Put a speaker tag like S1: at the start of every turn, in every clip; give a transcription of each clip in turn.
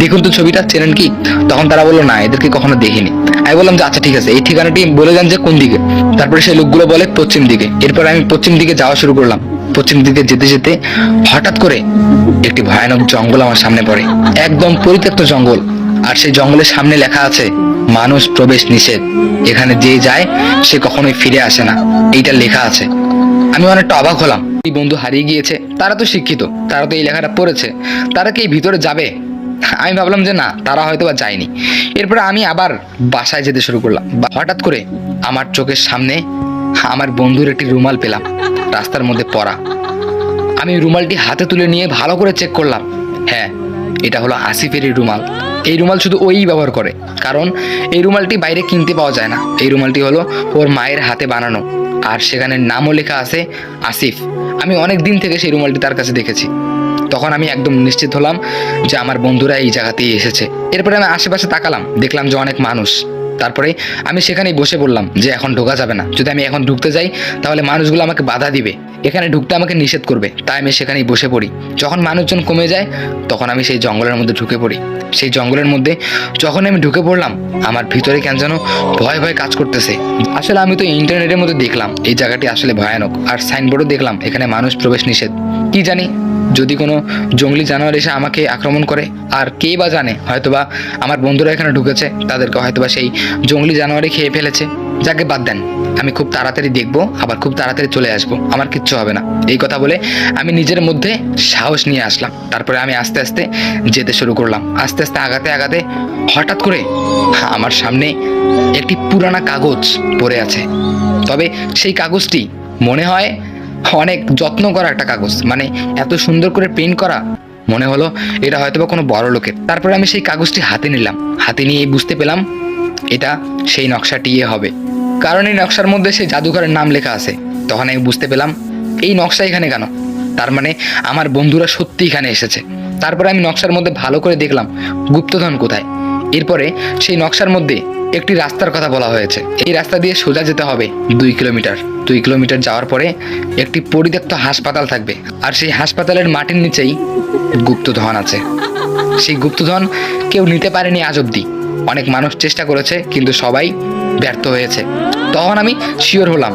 S1: দেখুন তো ছবিটা, চেনেন কি? তখন তারা বললো না, এদেরকে কখনো দেখিনি। আমি বললাম যে আচ্ছা ঠিক আছে, এই ঠিকানাটি বলে যান যে কোন দিকে। তারপরে সেই লোকগুলো বলে পশ্চিম দিকে। এরপর আমি পশ্চিম দিকে যাওয়া শুরু করলাম। পশ্চিম দিকে যেতে যেতে হঠাৎ করে একটি ভয়ানক জঙ্গল আমার সামনে পড়ে, একদম পরিত্যক্ত জঙ্গল। আর সেই জঙ্গলের সামনে লেখা আছে, মানুষ প্রবেশ নিষেধ, এখানে যে যায় সে কখনোই ফিরে আসে না, এইটা লেখা আছে। আমি অনেকটা অবাক হলাম। এই বন্ধু হারিয়ে গিয়েছে, তারা তো শিক্ষিত, তারা তো এই লেখাটা পড়েছে, তারা কি এই ভিতরে যাবে? আমি ভাবলাম যে না, তারা হয়তো বা যায়নি। এরপরে আমি আবার বাসায় যেতে শুরু করলাম। হঠাৎ করে আমার চোখের সামনে আমার বন্ধুর একটি রুমাল পেলাম, রাস্তার মধ্যে পড়া। আমি রুমালটি হাতে তুলে নিয়ে ভালো করে চেক করলাম। হ্যাঁ, এটা হলো আসিফের রুমাল। এই রুমাল শুধু ওই ব্যবহার করে, কারণ এই রুমালটি বাইরে কিনতে পাওয়া যায় না। এই রুমালটি হলো ওর মায়ের হাতে বানানো, আর সেখানে নামও লেখা আছে আসিফ। আমি অনেক দিন থেকে সেই রুমালটি তার কাছে দেখেছি। তখন আমি একদম নিশ্চিত হলাম যে আমার বন্ধুরা এই জায়গাতেই এসেছে। এরপরে আমি আশেপাশে তাকালাম, দেখলাম যে অনেক মানুষ। তারপরে আমি সেখানেই বসে পড়লাম যে এখন ঢোকা যাবে না, যদি আমি এখন ঢুকতে যাই তাহলে মানুষগুলো আমাকে বাধা দিবে, এখানে ঢুকতে আমাকে নিষেধ করবে। তাই আমি সেখানেই বসে পড়ি। যখন মানুষজন কমে যায় তখন আমি সেই জঙ্গলের মধ্যে ঢুকে পড়ি। সেই জঙ্গলের মধ্যে যখন আমি ঢুকে পড়লাম, আমার ভিতরে কেন যেন ভয় ভয় কাজ করতেছে। আসলে আমি তো ইন্টারনেটের মধ্যে দেখলাম এই জায়গাটি আসলে ভয়ানক, আর সাইনবোর্ডও দেখলাম এখানে মানুষ প্রবেশ নিষেধ। কি জানি, যদি কোনো জঙ্গলি জানোয়ার এসে আমাকে আক্রমণ করে, আর কে বা জানে, হয়তোবা আমার বন্ধুরা এখানে ঢুকেছে, তাদেরকে হয়তোবা সেই জঙ্গলি জানোয়ারই খেয়ে ফেলেছে। যাকে বাদ দেন, আমি খুব তাড়াতাড়ি দেখবো, আবার খুব তাড়াতাড়ি চলে আসবো, আমার কিচ্ছু হবে না। এই কথা বলে আমি নিজের মধ্যে সাহস নিয়ে আসলাম। তারপরে আমি আস্তে আস্তে যেতে শুরু করলাম। আস্তে আস্তে আগাতে আগাতে হঠাৎ করে আমার সামনে একটি পুরানা কাগজ পড়ে আছে। তবে সেই কাগজটি মনে হয় অনেক যত্ন করা একটা কাগজ, মানে এত সুন্দর করে প্রিন্ট করা, মনে হলো এটা হয়তোবা কোনো বড় লোকের। তারপরে আমি সেই কাগজটি হাতে নিলাম। হাতে নিয়ে বুঝতে পেলাম এটা সেই নকশাটি হবে, কারণ এই নকশার মধ্যে সেই জাদুঘরের নাম লেখা আছে। তখন আমি বুঝতে পেলাম এই নকশা এখানে কেন, তার মানে আমার বন্ধুরা সত্যি এখানে এসেছে। তারপরে আমি নকশার মধ্যে ভালো করে দেখলাম গুপ্তধন কোথায়। এরপরে সেই নকশার মধ্যে একটি রাস্তার কথা বলা হয়েছে। এই রাস্তা দিয়ে সোজা যেতে হবে 2 কিলোমিটার। 2 কিলোমিটার যাওয়ার পরে একটি পরিত্যক্ত হাসপাতাল থাকবে, আর সেই হাসপাতালের মাটির নিচেই গুপ্তধন আছে। সেই গুপ্তধন কেউ নিতে পারেনি আজ অব্দি। অনেক মানুষ চেষ্টা করেছে, কিন্তু সবাই ব্যর্থ হয়েছে। তখন আমি শিওর হলাম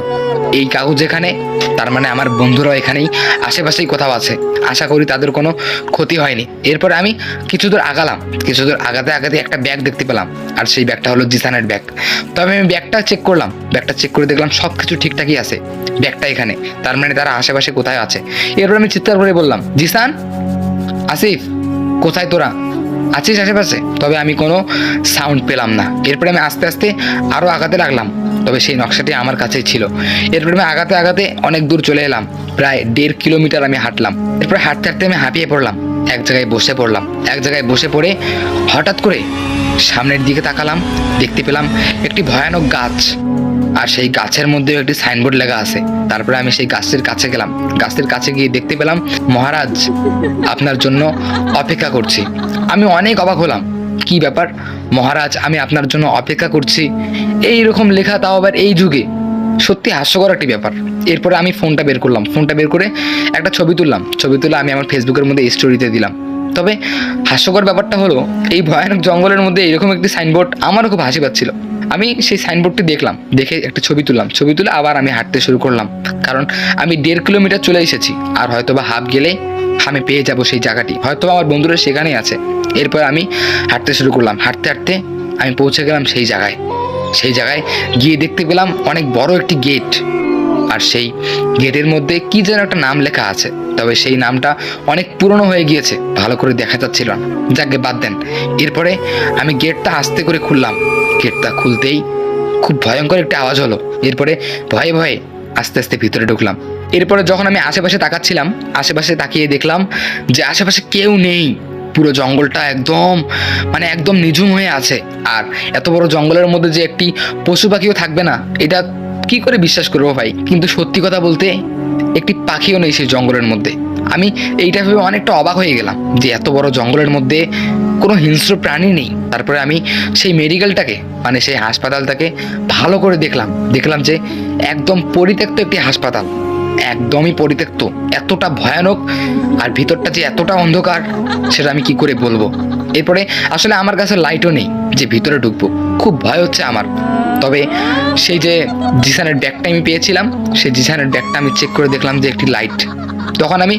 S1: এই কাগজ এখানে, তার মানে আমার বন্ধুরাও এখানেই আশেপাশেই কোথাও আছে। আশা করি তাদের কোনো ক্ষতি হয়নি। এরপরে আমি কিছু দূর আগালাম। কিছু দূর আগাতে আগাতে একটা ব্যাগ দেখতে পেলাম, আর সেই ব্যাগটা হলো জিসানের ব্যাগ। তবে আমি ব্যাগটা চেক করলাম, ব্যাগটা চেক করে দেখলাম সব কিছু ঠিকঠাকই আছে। ব্যাগটা এখানে, তার মানে তারা আশেপাশে কোথায় আছে। এরপর আমি চিৎকার করে বললাম, জিসান, আসিফ, কোথায় তোরা আছিস আশেপাশে? তবে আমি কোনো সাউন্ড পেলাম না। এরপরে আমি আস্তে আস্তে আরও আগাতে লাগলাম, তবে সেই নকশাটি আমার কাছেই ছিল। এরপরে আমি আগাতে আগাতে অনেক দূর চলে এলাম, প্রায় 1.5 কিলোমিটার আমি হাঁটলাম। এরপরে হাঁটতে হাঁটতে আমি হাঁপিয়ে পড়লাম, এক জায়গায় বসে পড়লাম। এক জায়গায় বসে পড়ে হঠাৎ করে সামনের দিকে তাকালাম, দেখতে পেলাম একটি ভয়ানক গাছ, আর সেই গাছের মধ্যে একটি সাইনবোর্ড লেখা আছে। তারপরে আমি সেই গাছের কাছে গেলাম। গাছের কাছে গিয়ে দেখতে পেলাম, মহারাজ আপনার জন্য অপেক্ষা করছি। আমি অনেক অবাক হলাম, কি ব্যাপার মহারাজ, আমি আপনার জন্য অপেক্ষা করছি, এই রকম লেখা, তাও আবার এই যুগে? সত্যি হাস্যকর একটি ব্যাপার। এরপরে আমি ফোনটা বের করলাম, ফোনটা বের করে একটা ছবি তুললাম। ছবি তুলে আমি আমার ফেসবুকের মধ্যে স্টোরিতে দিলাম। তবে হাস্যকর ব্যাপারটা হলো, এই ভয়ানক জঙ্গলের মধ্যে এরকম একটি সাইনবোর্ড, আমারও খুব হাসি পাচ্ছিল। আমি সেই সাইনবোর্ডটি দেখলাম, দেখে একটা ছবি তুললাম। ছবি তুলে আবার আমি হাঁটতে শুরু করলাম, কারণ আমি 1.5 কিলোমিটার চলে এসেছি, আর হয়তোবা হাফ গেলে আমি পেয়ে যাব সেই জায়গাটি, হয়তোবা আমার বন্ধুরা সেখানেই আছে। এরপর আমি হাঁটতে শুরু করলাম। হাঁটতে হাঁটতে আমি পৌঁছে গেলাম সেই জায়গায়। সেই জায়গায় গিয়ে দেখতে পেলাম অনেক বড় একটি গেট, আর সেই গেটের মধ্যে কি যেন একটা নাম লেখা আছে। তবে সেই নামটা অনেক পুরনো হয়ে গিয়েছে, ভালো করে দেখা যাচ্ছিল না। যাকে বাদ দেন। এরপরে আমি গেটটা আস্তে করে খুললাম। গেটটা খুলতেই খুব ভয়ঙ্কর একটা আওয়াজ হলো। এরপরে ভয়ে ভয়ে আস্তে আস্তে ভিতরে ঢুকলাম। এরপরে যখন আমি আশেপাশে তাকাচ্ছিলাম, আশেপাশে তাকিয়ে দেখলাম যে আশেপাশে কেউ নেই। পুরো জঙ্গলটা একদম, মানে একদম নিঝুম হয়ে আছে। আর এত বড় জঙ্গলের মধ্যে যে একটি পশু পাখিও থাকবে না, এটা কি করে বিশ্বাস করবো ভাই? কিন্তু সত্যি কথা বলতে একটি পাখিও নেই সেই জঙ্গলের মধ্যে। আমি এইটা ভেবে অনেকটা অবাক হয়ে গেলাম যে এত বড় জঙ্গলের মধ্যে কোনো হিংস্র প্রাণী নেই। তারপরে আমি সেই মেডিকেলটাকে, মানে সেই হাসপাতালটাকে ভালো করে দেখলাম। দেখলাম যে একদম পরিত্যক্ত একটি হাসপাতাল, একদমই পরিত্যক্ত, এতটা ভয়ানক, আর ভিতরটা যে এতটা অন্ধকার সেটা আমি কি করে বলবো। এরপরে আসলে আমার কাছে লাইটও নেই যে ভিতরে ঢুকবো, খুব ভয় হচ্ছে আমার। তবে সেই যে জিসানের ব্যাগটা আমি পেয়েছিলাম, সেই জিসানের ব্যাগটা আমি চেক করে দেখলাম যে একটি লাইট। তখন আমি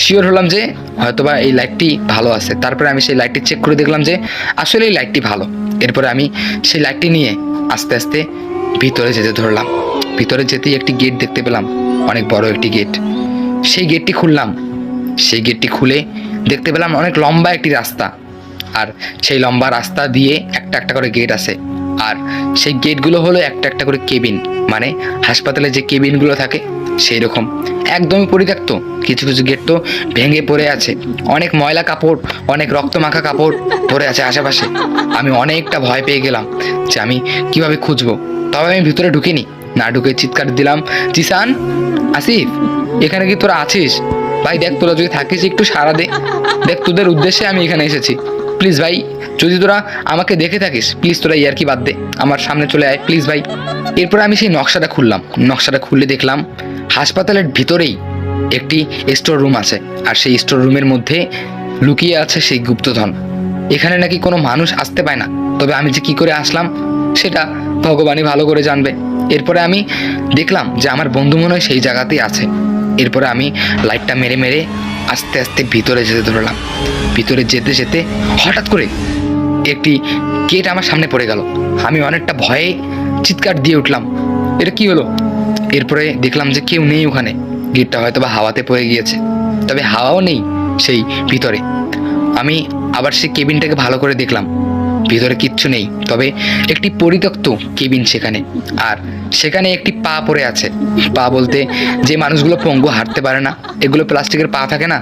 S1: শিওর হলাম যে হয়তোবা এই লাইটটি ভালো আছে। তারপরে আমি সেই লাইটটি চেক করে দেখলাম যে আসলে এই লাইটটি ভালো। এরপরে আমি সেই লাইটটি নিয়ে আস্তে আস্তে ভিতরে যেতে ধরলাম। ভিতরে যেতেই একটি গেট দেখতে পেলাম, অনেক বড় একটি গেট। সেই গেটটি খুললাম। সেই গেটটি খুলে দেখতে পেলাম অনেক লম্বা একটি রাস্তা, আর সেই লম্বা রাস্তা দিয়ে একটা একটা করে গেট আছে। আর সেই গেটগুলো হলো একটা একটা করে কেবিন, মানে হাসপাতালে যে কেবিনগুলো থাকে সেই রকম, একদমই পরিত্যক্ত। কিছু কিছু গেট তো ভেঙে পড়ে আছে, অনেক ময়লা কাপড়, অনেক রক্ত মাখা কাপড় পড়ে আছে আশেপাশে। আমি অনেকটা ভয় পেয়ে গেলাম যে আমি কিভাবে খুঁজবো। তবে আমি ভিতরে ঢুকিনি, না ঢুকে চিৎকার দিলাম, জিসান, আসিফ, এখানে কি তোরা আছিস? ভাই দেখ, তোরা যদি থাকিস একটু সাড়া দে, দেখ তোদের উদ্দেশ্যে আমি এখানে এসেছি। প্লিজ ভাই, যদি তোরা আমাকে দেখে থাকিস প্লিজ তোরা ইয়ার্কি বাদ দে, আমার সামনে চলে আয় প্লিজ ভাই। এরপর আমি সেই নকশাটা খুললাম। নকশাটা খুলে দেখলাম হাসপাতালের ভিতরেই একটি স্টোর রুম আছে, আর সেই স্টোর রুমের মধ্যে লুকিয়ে আছে সেই গুপ্তধন। এখানে নাকি কোনো মানুষ আসতে পায় না, তবে আমি যে কি করে আসলাম সেটা ভগবানই ভালো করে জানবে। এরপরে আমি দেখলাম যে আমার বন্ধু মনে হয় সেই জায়গাতেই আছে। এরপরে আমি লাইটটা মেরে মেরে আস্তে আস্তে ভিতরে যেতে ধরলাম। ভিতরে যেতে যেতে হঠাৎ করে একটি গেট আমার সামনে পড়ে গেল। আমি অনেকটা ভয়ে চিৎকার দিয়ে উঠলাম, এটা কি হলো? এরপরে দেখলাম যে কেউ নেই ওখানে, গেটটা হয়তো বা হাওয়াতে পড়ে গিয়েছে, তবে হাওয়াও নেই সেই ভিতরে। আমি আবার সেই কেবিনটাকে ভালো করে দেখলাম, ভিতরে কিচ্ছু নেই, তবে একটি পরিত্যক্ত কেবিন সেখানে। আর সেখানে একটি পা পড়ে আছে। পা বলতে যে মানুষগুলো পঙ্গু, হাঁটতে পারে না, এগুলো প্লাস্টিকের পা থাকে না,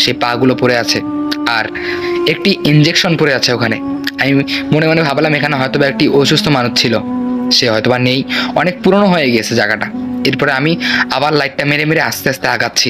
S1: সেই পাগুলো পড়ে আছে। আর একটি ইনজেকশন পড়ে আছে ওখানে। আমি মনে মনে ভাবলাম এখানে হয়তোবা একটি অসুস্থ মানুষ ছিল, সে হয়তোবা নেই, অনেক পুরনো হয়ে গেছে জায়গাটা। এরপরে আমি আবার লাইটটা মেরে মেরে আস্তে আস্তে আগাচ্ছি।